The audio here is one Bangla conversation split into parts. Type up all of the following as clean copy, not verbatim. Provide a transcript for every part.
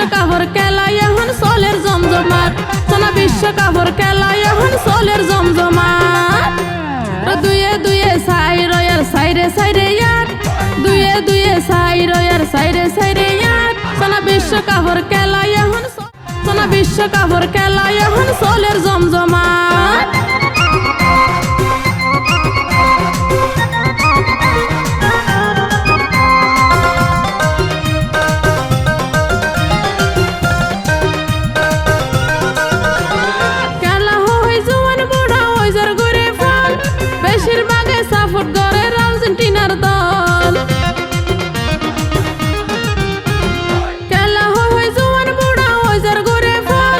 বিশ্বকাপের খেলা এখন চলের জমজমাট সোনা বিশ্বকাপের খেলা এখন চলের জমজমাট দুয়ে দুয়ে সাই রয়ার সাইরে সাইরে ইয়ার দুয়ে দুয়ে সাই রয়ার সাইরে সাইরে ইয়ার সোনা বিশ্বকাপের খেলা এখন সোনা বিশ্বকাপের খেলা এখন চলের জমজমাট বেশিরভাগে সাপোর্ট করে আর্জেন্টিনার দল খেলা হয় জোয়ান বুড়া ওই যার ঘুরে ফল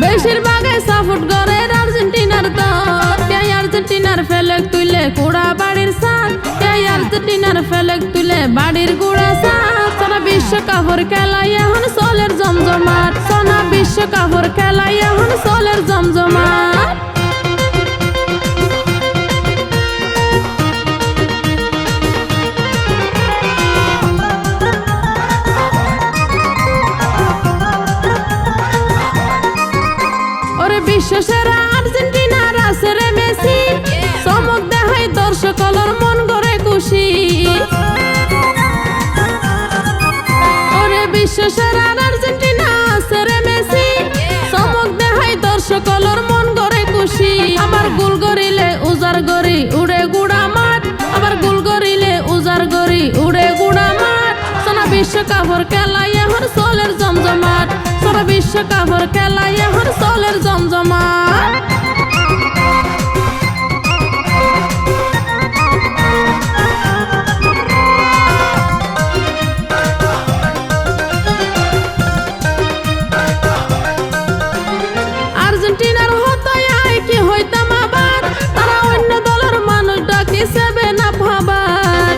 বেশিরভাগে সাপোর্ট করে আর্জেন্টিনার দল তাই আর্জেন্টিনার ফেলেক তুলে কুড়া বাড়ির সাথ তাই আর্জেন্টিনার ফেলেক তুলে বাড়ির গুড়া সাথ সোনা বিশ্বকাপের খেলা এখন চলের জমজমাট সোনা বিশ্বকাপের খেলা এখন চলের জমজমাট বিশ্বসেরা আর্জেন্টিনার আছে রে মেসি চমক দেখাই দর্শকদের মন করে খুশি ওরে বিশ্বসেরা আর্জেন্টিনা আছে রে মেসি চমক দেখাই দর্শকদের মন করে খুশি আমার গোল করিলে উজার গরি উড়ে গুড়া মাঠ আবার গোল করিলে উজার গরি উড়ে গুড়া মাঠ সোনা বিশ্বকাপের খেলা এখন চলের জমজমাট সোনা বিশ্বকাপের খেলা এখন চলের জমজমাট আর্জেন্টিনার হতায় কি হইতাম আবার তারা অন্য দলের মানুষ ডাকি সেবে না ভাবার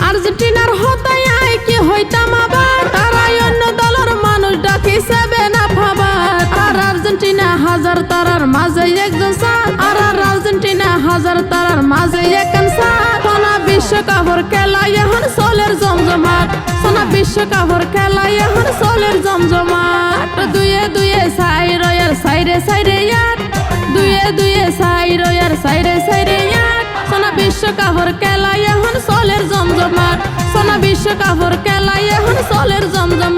আর্জেন্টিনার হতায় কি হইতাম আবার তারা অন্য দলের মানুষ ডাকি সেবে না ভাবার আর আর্জেন্টিনা হাজার তারার মাঝে একজন সাথ আর আর্জেন্টিনা হাজার তারার মাঝে একজন সাথ সোনা বিশ্বকাপের খেলা এখন চলের জমজমাট সোনা বিশ্বকাপের খেলা এখন চলের জমজমাট দুয়ে দুয়ে সাই রয়ার সাইরে সাইরে ইয়ার দুয়ে দুয়ে সাই রয়ার সাইরে সাইরে ইয়ার সোনা বিশ্বকাপের খেলা এখন চলের জমজমাট সোনা বিশ্বকাপের খেলা এখন চলের জমজমাট